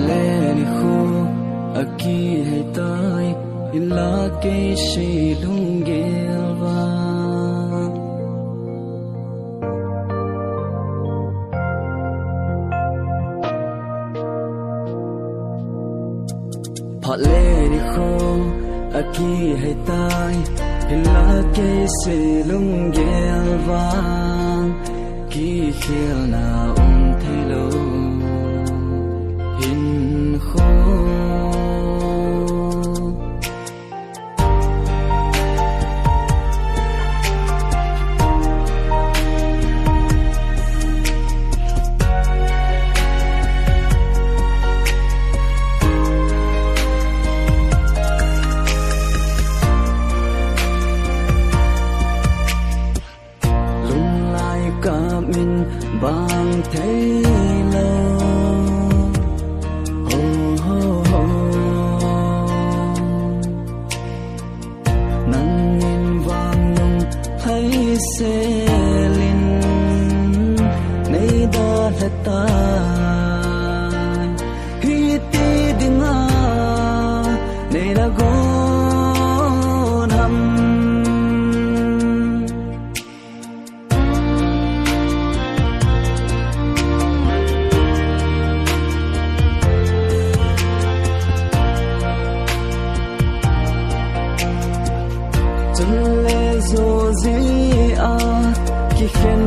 lệ ni khu aki hay tai illa ke she lungelwa phật lệ ni khu aki hay tai illa ke she lungelwa ki khel na thelo hin kho bang thấy lâu nắng nhìn vàng lung thấy xe linh nay đã là ta khi ti đừng nay đã gọn hầm zo zi a ki khen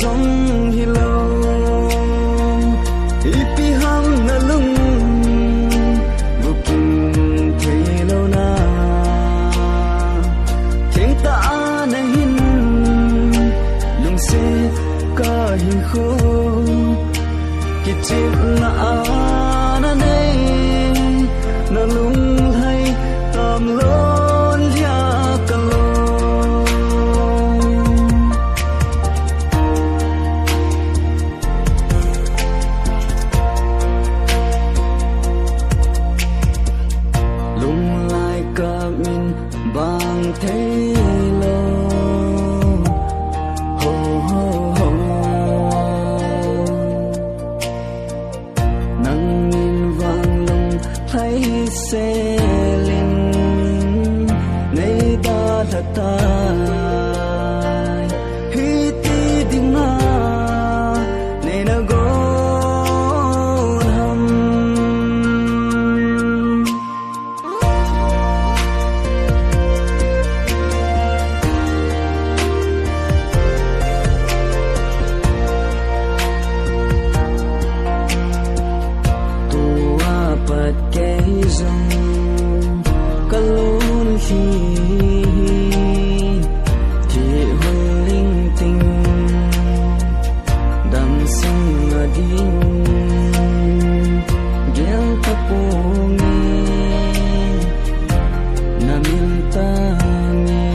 zong hi lo ipi ham na lung bukin thei lo na theng ta na hin lung se ka hin kho ki chip na na nei na lung hai tam lo bang thấy lâu nắng nhìn vàng lung thấy xe linh nay đã là ta khi ti đừng nay đã gọn hầm kalun hi thì hôn linh tinh đam sinh adin gel tapungi namintani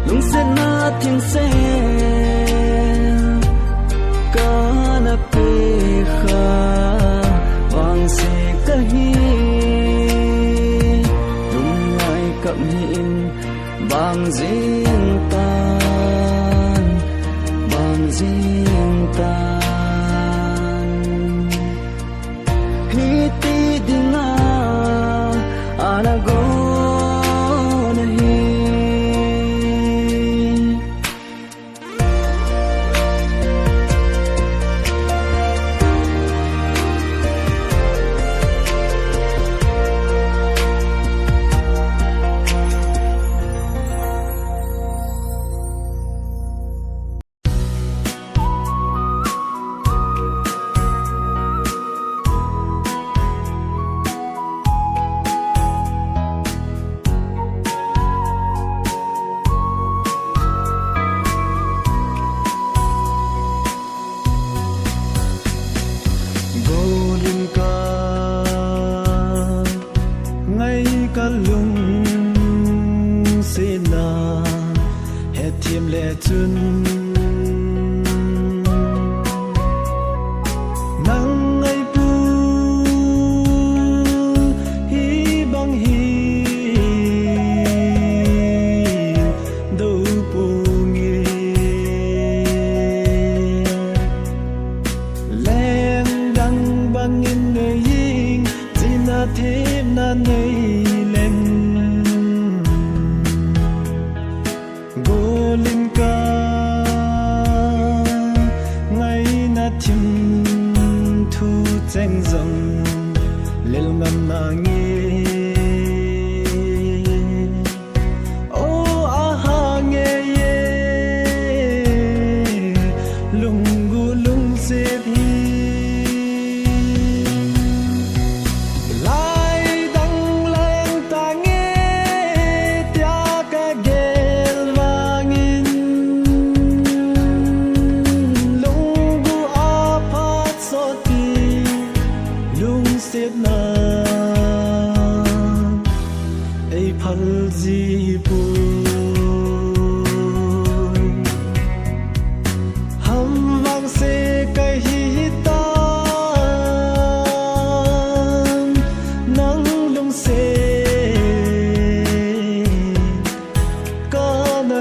lung se na tin se kana pe kha wang se kahi cậm hin bang riêng tan hi ti ding ana go nahi in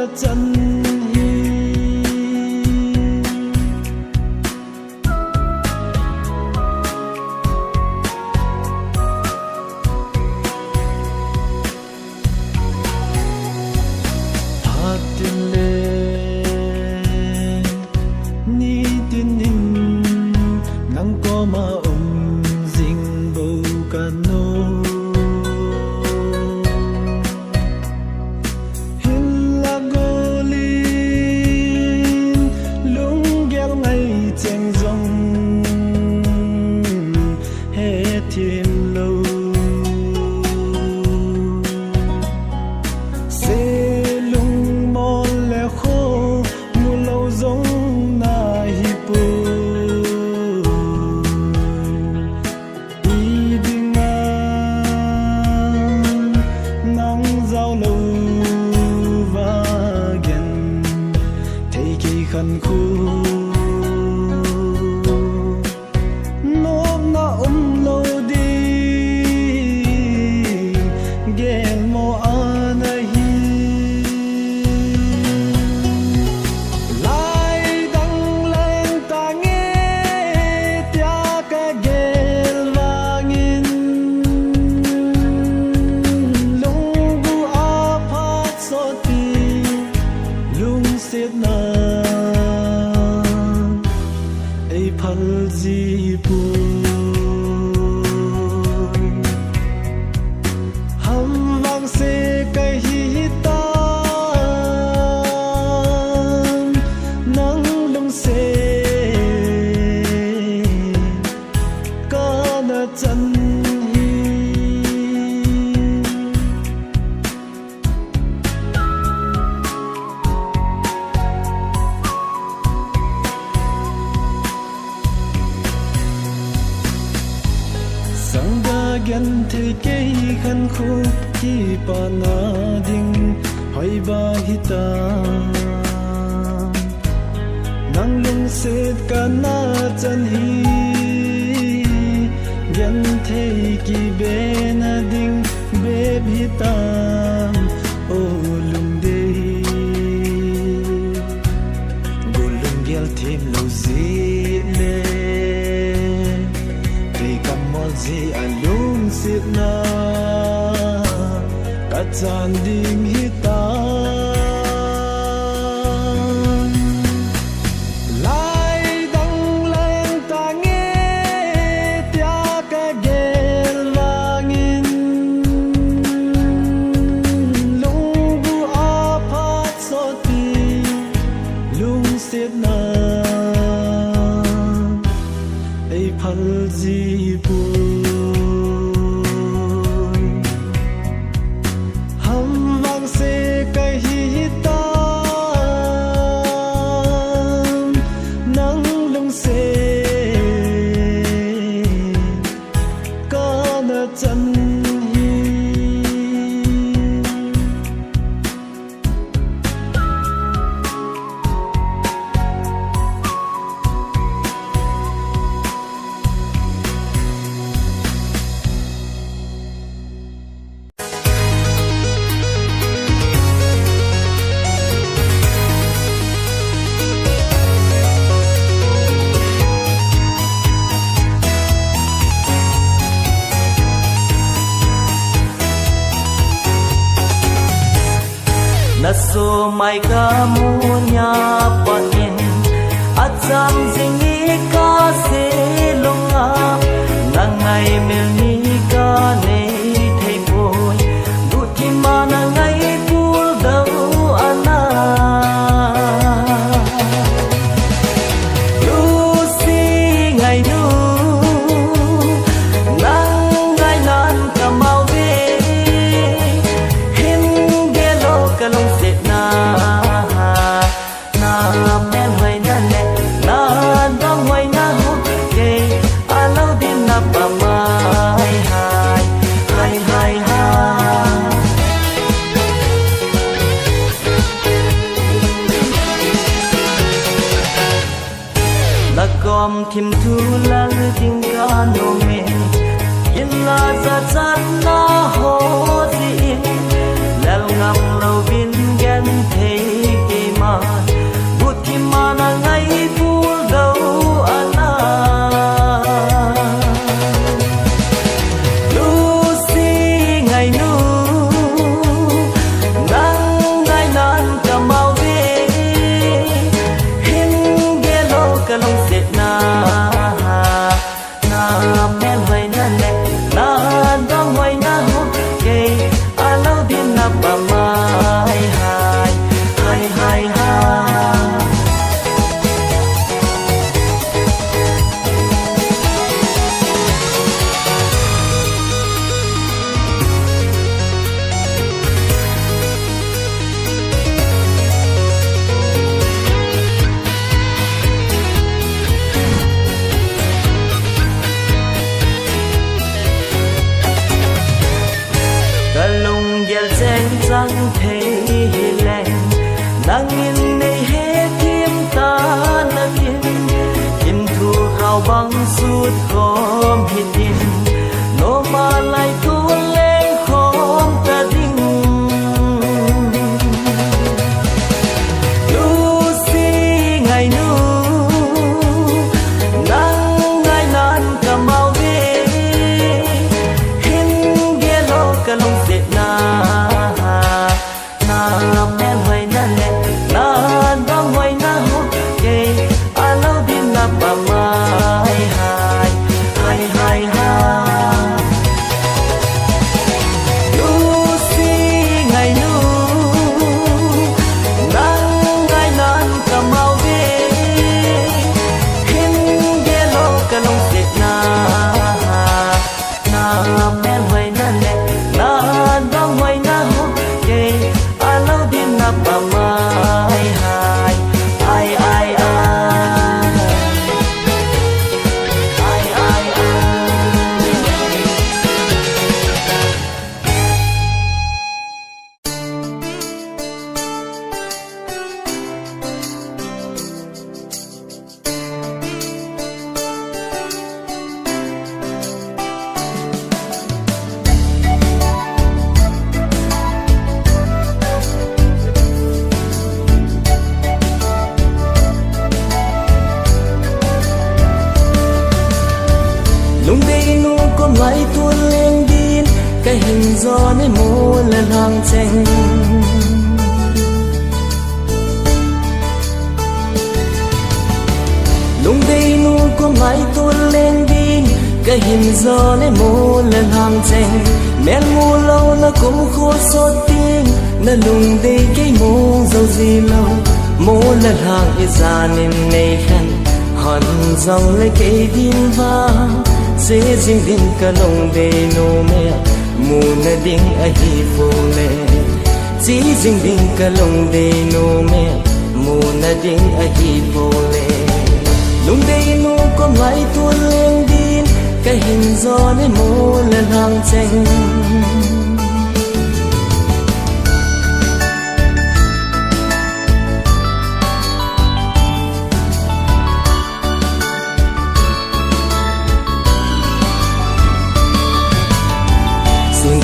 chân hi tin le ni tin nin nang ko ma jing bo ka no hin la go lin lung gel ngai cheng zong he thiên lo khăn khu nốt na lâu đi gel mo anahi lai dang lên ta nghe tia ka gel wangin lungu apat soti lung sit na phal ji pu ham vang se kai hi ta nang lung se ka na chan gan thế cây khăn khô khi pa na ding hoi ba hita nang lung set ka na chan hi gan thế ki be na ding be hita o lung de go lung gel thêm lo zi le te kam mo zi alung sit na ka chan ding hita lai dang leng ta nghe tia ka gel wangin lung bu apat soti lung sit na ei phal ji pu na so mai ka mu nya panin acham zingi ka se longa na ngai mel ni ka nei thei boy du ti ma na ngai pul dau ana du si ngai du nang ngai nan ka mau ve hin ge lo ka long com thim thu la ding ka no me yin la za chan na ho zin lal ngam lo bin gan thei hai ha Răng thế lèn đang nhìn này hết kiếm ta na kiếm thu khao băng suốt khom hết tiền nó mà lại tu lên khom ta đinh lu si ngày nu nắng ngày nan cầm bao về hin ghé lo cả lòng dệt na em hoài na lệ na đong hoài na hốt kê a lâu đêm na bà mai hai hai hai ha lu si ngày nu nắng ngày nan cầm mau về hin ghé lo cả lòng dệt na em hoài na lệ na đong hoài na hốt kê bà mai hai ai ai lung đi nu con lại tuôn lên điên cái hình gió nơi mô là hàng tranh lung đi nu con lại tuôn lên điên cái hình gió nơi mô là hàng tranh men mù lâu nó cũng khô xót tiếng nó lung đi cái mô dâu gì lâu mô là hàng ít ra nên này khăn hòn dòng lấy cái điên vang dễ dinh din cả lòng đầy nô mẹ mù na đinh a hi phô lệ dễ dinh din cả lòng đầy nô mẹ mù na đinh a hi phô lệ lung đầy nô con lại tuôn lên din cái hình gió nơi mô là hàng tranh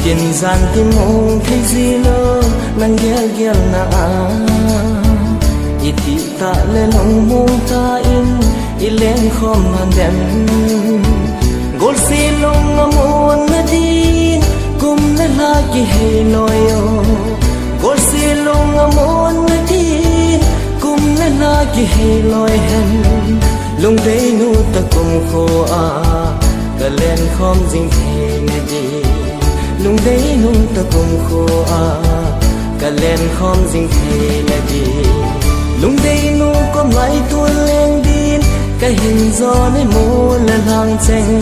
kiên gian tim mong thấy gì lo nang ghel ghel na iti ta le long mong ta in ilen khom man dem gol si long amon na din kum na la ki he loyo gol si long amon na din kum na la ki he loy hen lung dei nu ta kum kho ka len khom jing the na di lung đấy nung ta cùng khô cả lên khom dinh thế là gì lung đấy nung có lại tuôn lên điên cái hình gió nơi mô là hàng tranh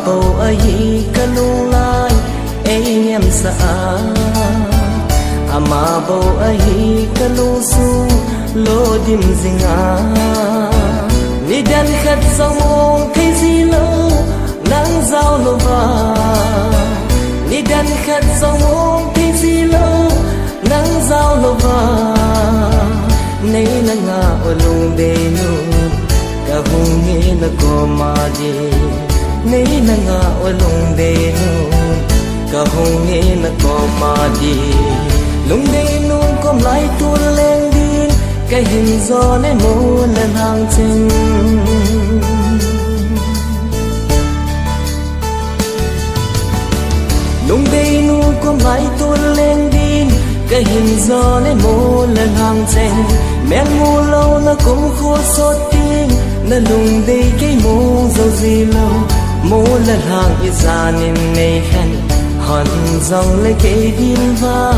bầu ấy cả lung lai ấy em sa ama bầu ấy cả lung su lô dim zinga ni dan khát sông mong thấy gì lâu nắng giao lô va ni dan khát sông mong thấy gì lâu nắng giao lô va nay là ngã ở lung đê nu cả hùng nghe là có mà đi nay na nga olong de nu ka hong nghe na ko ma di lung de nu kom lai tu lên din cái hình gió lấy mỗi lần hàng trình nung đây nu có mãi tuôn lên đi cái hình gió lấy mỗi lần hàng trình mẹ ngu lâu nó cũng khô xót tiếng nó lùng đây cái mũ dâu gì lâu mỗi lần hàng ít ra nên này khen hòn dòng lấy cái điên va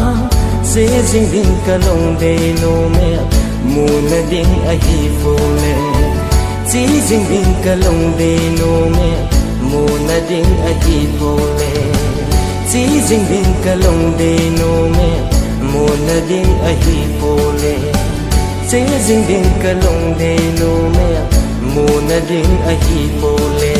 dễ dinh đình cả lồng đầy nô mẹ mù na đình ai phô lệ dễ dinh đình cả lồng đầy nô mẹ mù na đình ai phô lệ dễ dinh đình cả lồng đầy nô mẹ mù na đình ai phô lệ dễ dinh đình cả lồng đầy nô mẹ mù na đình ai phô lệ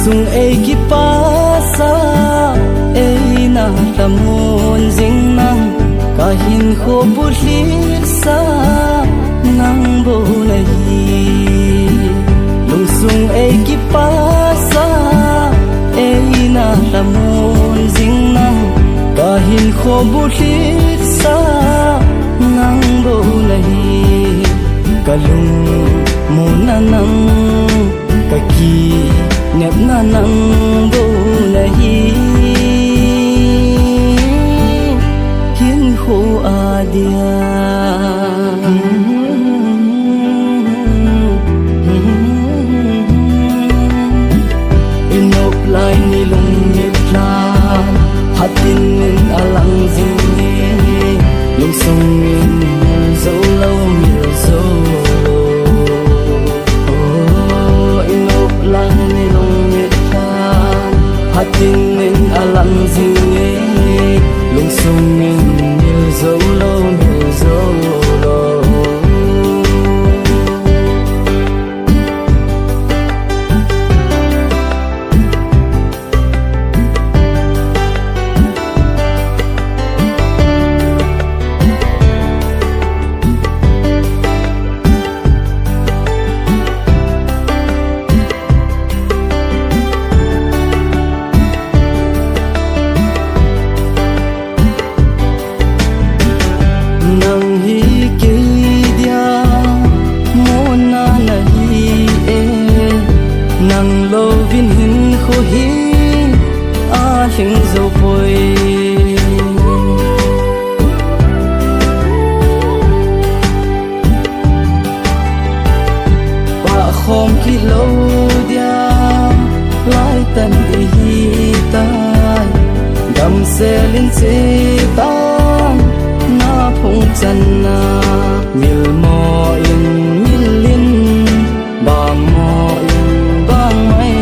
sung ai ki pasa ai na tamun jing nang ka hin kho bu hli sa nang bo nahi lung sung ai ki pasa ai na tamun jing nang ka hin kho bu hli sa nang bo nahi kalung mo na nang ka ki nep na nang bo nahi hin ho adia inop lai ni lung nip la hatin in alang jing ni lung sung in zo lo mi zo hatin in alang zinge lung sung in như dấu lâu như dấu lâu nang hi ke dia mo na nahi e nang lo vin hin kho hi a hing zo poi pa khom ki lo dia lai tan hi tai dam se lin se ta phong chân na mil mo in milin ba mo in bang mai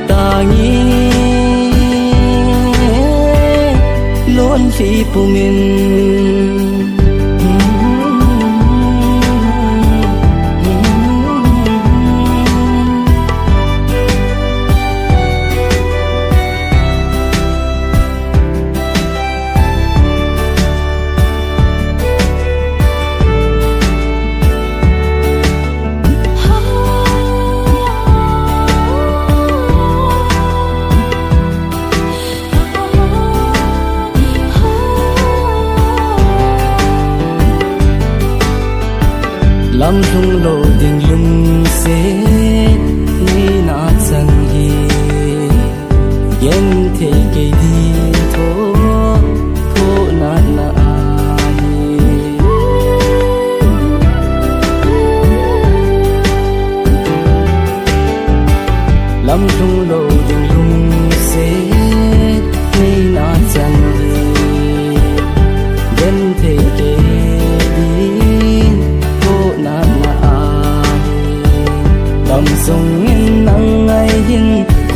ta ngi lon khi pumin lam lung lo ding lung se ni na chang hi yen the ke di tho tho na na ai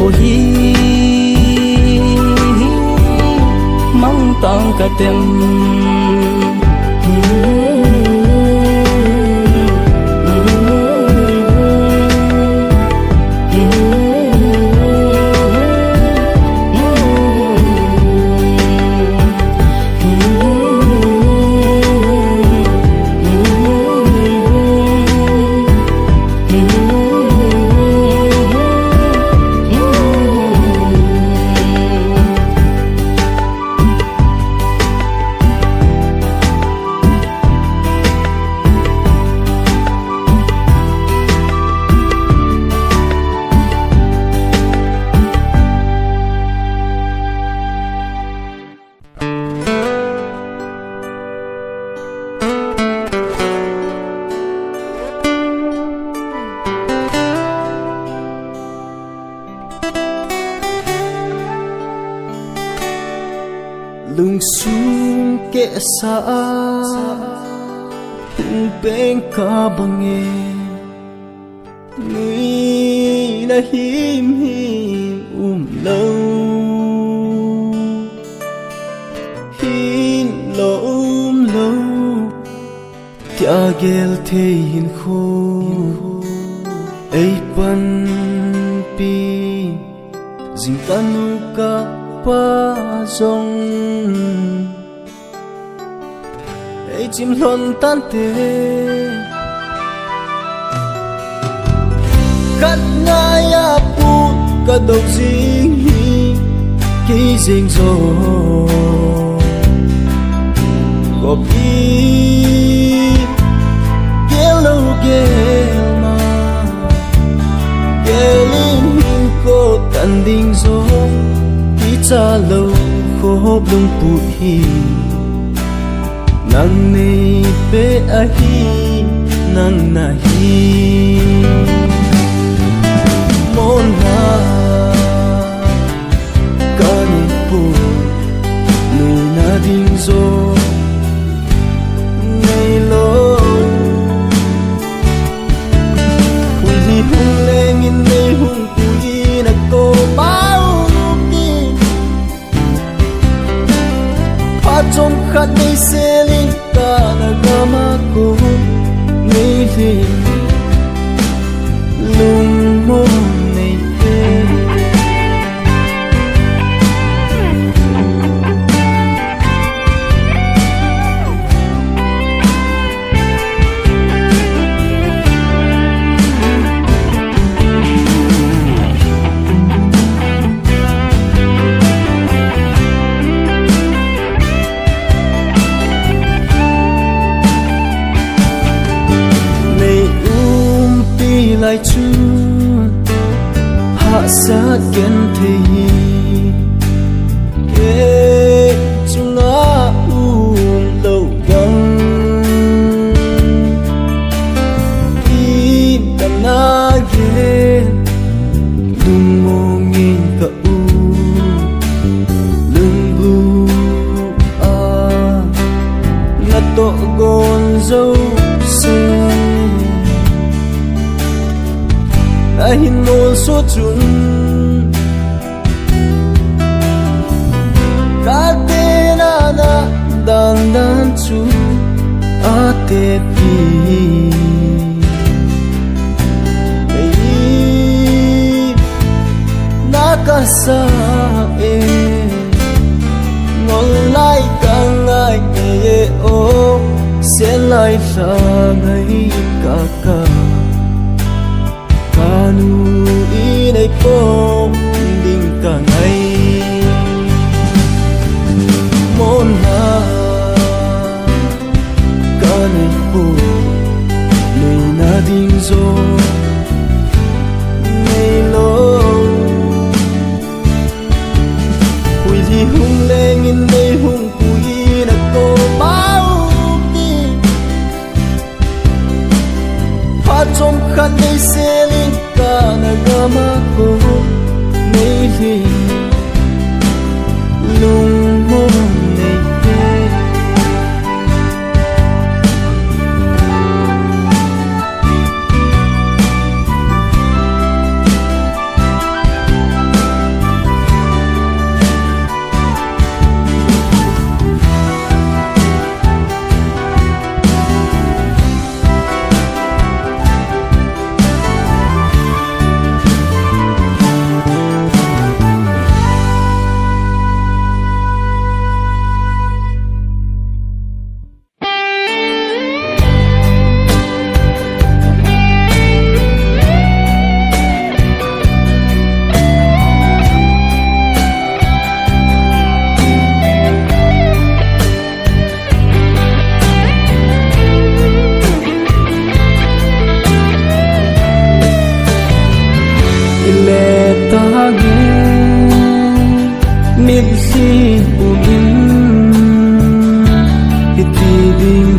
ô hi mong tang cả tem lung sung ke sa hung beng ka bange ngui na him lo hin lo lo tia gel the hin kho ei pan pi jing tanu ka pa zong ei chim lon tan te cắt na ya pu ka dog jing hi ki jing zo go pi gelo gel ma gelin hin ko tan ding zo cha lâu khô lung pu hi nang nei pe a hi nang na hi mon na ka ni pu nu na ding zo nei lo hui hi hung leng in nei hung pu hi na ko bao trong khát đi xe linh ta là gama cô nghĩ đi lung mơ này thế lại chu hạ sát kiến thì kê chung á lâu găng im đam na ghê đừng mô nghìn cả lưng bu ngắt tổ gòn dâu xưa hin môn số chun ka te na na dan dan chu a te pi ei na ka sa e ngol lai ka ngai e o se lai sa ngai ka ka kanu inay kong ding ka ngay mon na kanay po nay na ding zo nay lo hui di hung leng in nay hung pui na ko mau ki pa trong khát nay se linh ka na gama ko nei hi lung mo nei te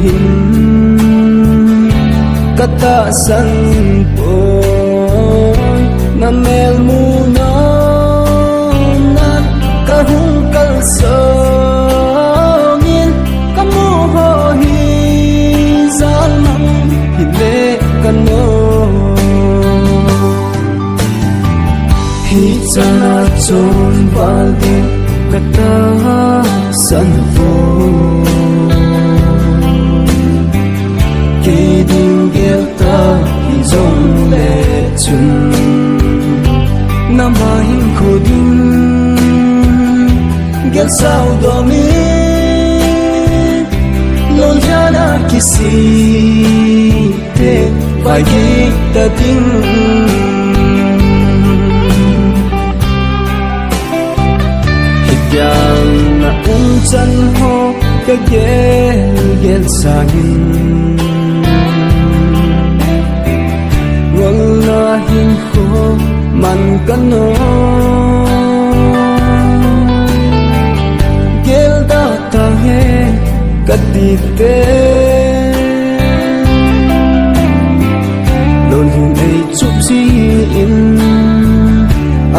hin kata san poi na mel mu na nat kahung kal songin kamu ho hi zal mang hile kano hi chana chon balde kata san poi kỳ đình ghét ta hi dòng lệ chun nam ba hin khô đình ghét sao đó mi lon jana kisi te vai kita ting yang na chan ho ka gel sangin wala hin ko man kano gel da ta he kadite lon hin ai chup si in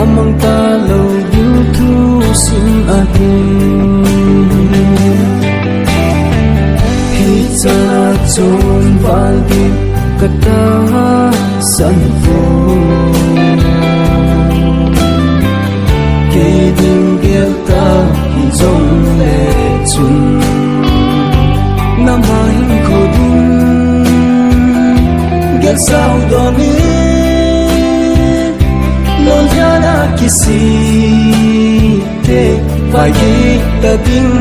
amang ta lo yu thu sin a hi cha chon baldi kata san pho ke ding gel ta hi zong le chun nam hai ko ding gel sao do mi lon jana kisi te vai kita ding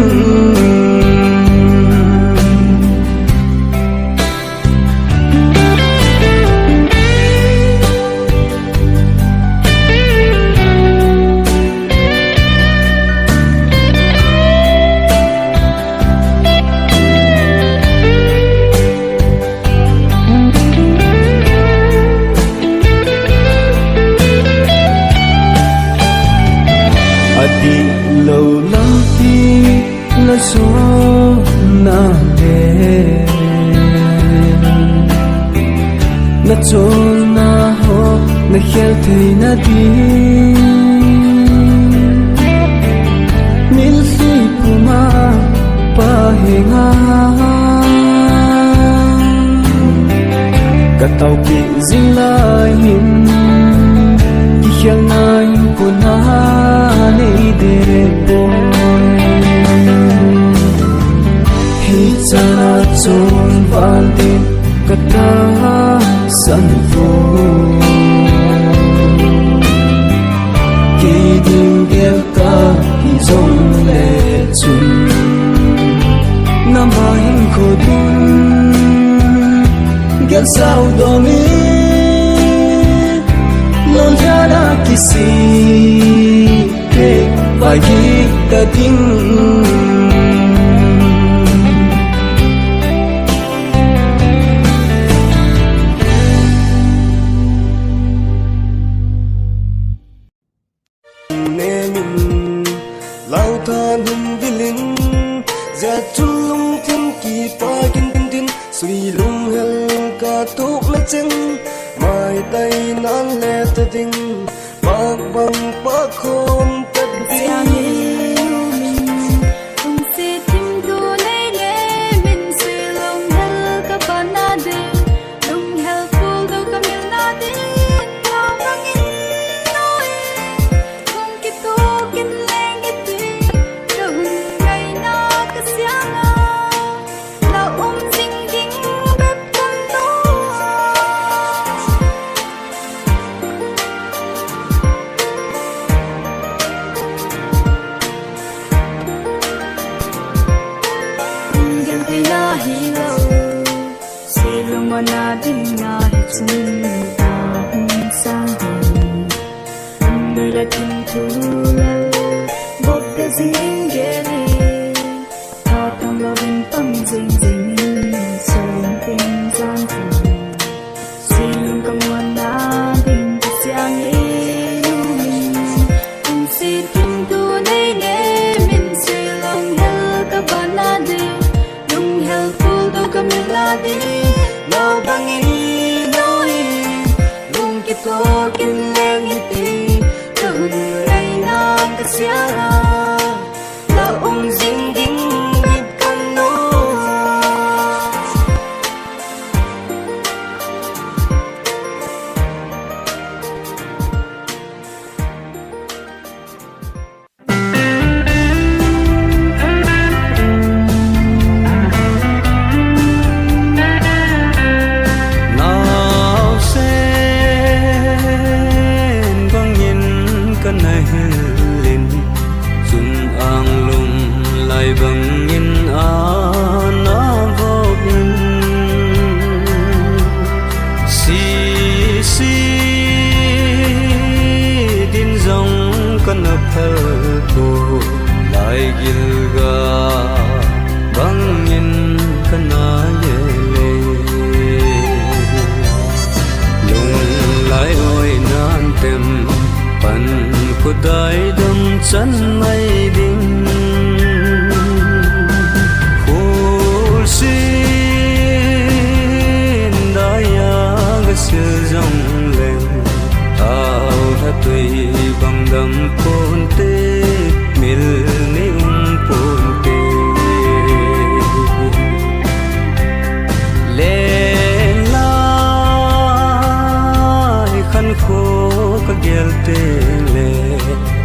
lâu lắm đi là số na về na cho na ho na khel thei na đi mil si kuma pa henga ka tau ki zing lai hin ki khel nai ko na nei de hi chana chon balde kata san pho ki ding gel ta hi zong le chun nam ba hin ko dun gel sao do mi lon jana kisi vai kita ting ne min lau than hum bilin za chun lung thiên kỳ pa kin tin tin sui lung hel ka tu la chen mai tay nan le ta ding bang bang pa khom ta kamiladi Nau bangi noi Lung kito kinleng hiti Kahun ray nang kasyara La jing ding ngip kano Đại đâm chân mây đinh khổ xin đại ga sự dòng lên tao đã tùy bằng đầm cồn tê mil ni cồn tê lên lai khăn khô các ghel tê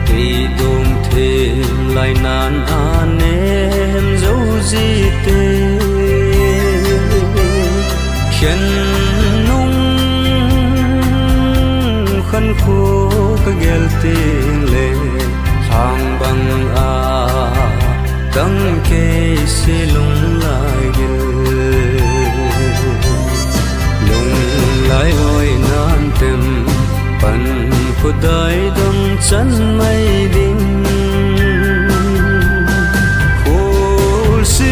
thì đôm thêm lại nàn an em dấu gì tê khen nung khăn khô các ghel tê lệ hàng bằng tăng kê xê lung lại lung lại ôi nan tem pan của đại đâm chân mây đinh khổ xin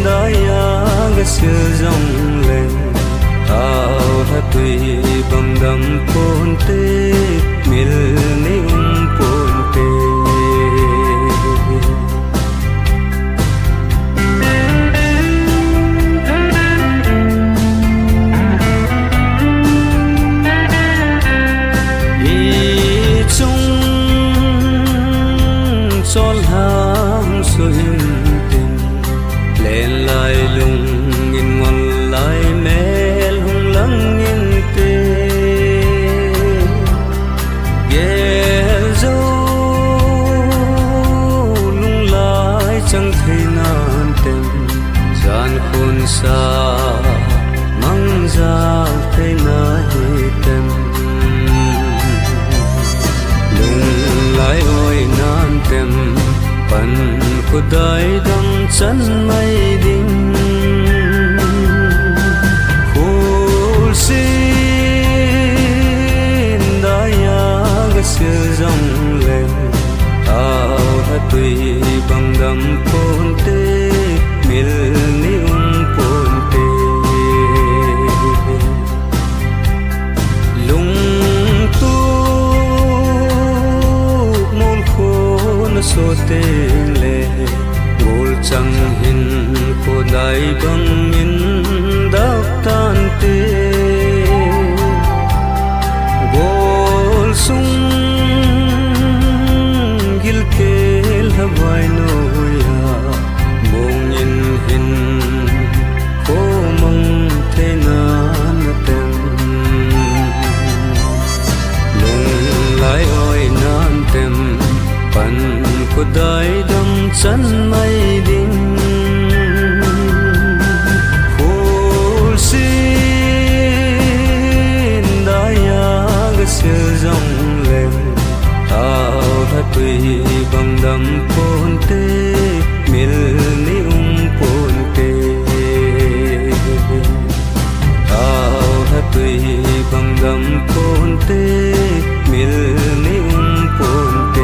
đại ga sự dòng lên tao đã tùy bằng đầm cồn tê mil ni cồn tê sa mang ra thế na tem lung lại ôi nan tem pan của đại đâm chân mây đinh khổ xin đại ga sự dòng lên tao đã tùy bằng đầm cồn tê mil ni số tên lệ gol chẳng hình của đại bằng in đắp tan tê gol sung gil ke hawai noya bong in hin ko mang thế nan tem lung lại oi nan tem pan của đại đâm chân mây đinh khổ xin đại ga sự dòng lên tao đã tùy bằng đầm cồn tê mil ni cồn tê tao đã tùy bằng đầm cồn tê mil ni cồn tê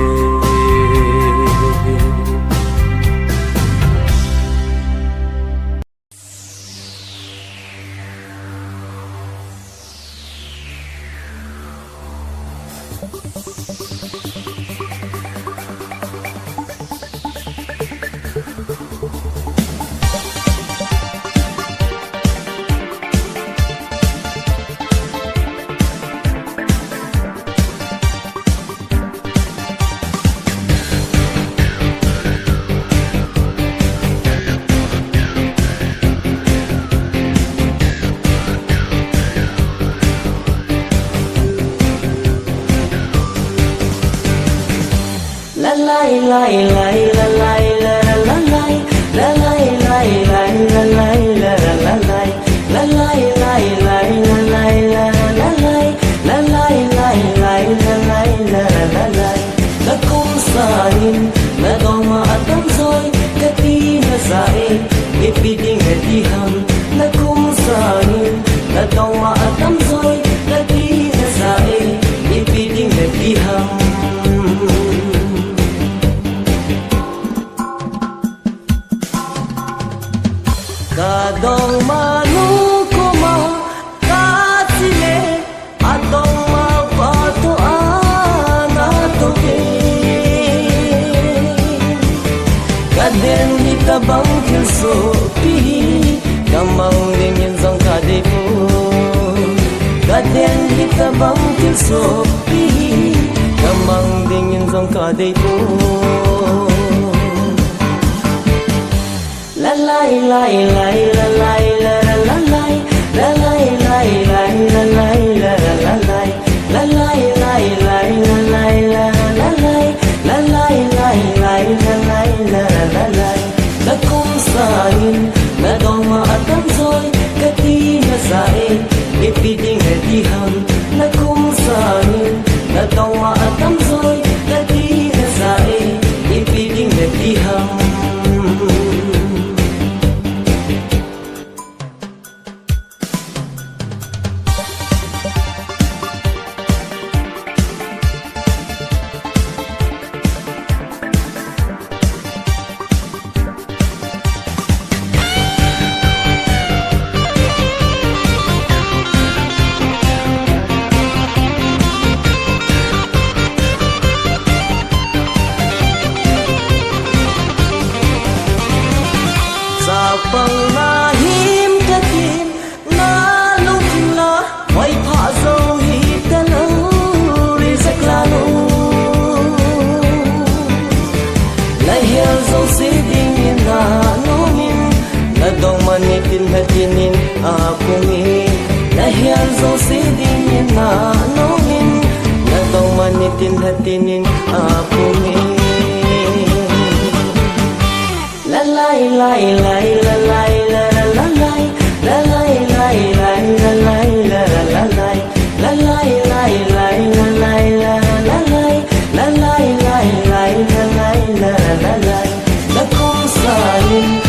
na dong ma atam zoi kati na sai ipiding heti ham na kum sain na dong ma atam zoi kati na sai ipiding heti ham ka dong ma nu ko ma ka sile atong ma pa to ana to ke kaden di tabang til so pi kamang din yin zong ka de pu kaden di tabang til so pi kamang din yin zong ka de pu la lai lai lai la lai la la lai la lai lai lai la lai la la lai la lai lai lai la lai la la lai la lai lai lai la lai la la lai na kum sain na dong ma atam zoi kati na sai ipiding heti ham na kum sain na dong ma atam zoi kati na sai ipiding heti ham pang na him katin na lung la mai pha zo hi ta lo ri sak la no la hial zo si ding in na no min na dong man ni tin ha tin in a pung hi la hial zo si ding in na no min na dong man ni tin ha tin in a pung hi la lai lai lai la lai la la lai la lai lai lai la lai la la lai la lai lai lai la lai la la lai la lai lai lai la lai la la lai la kum sain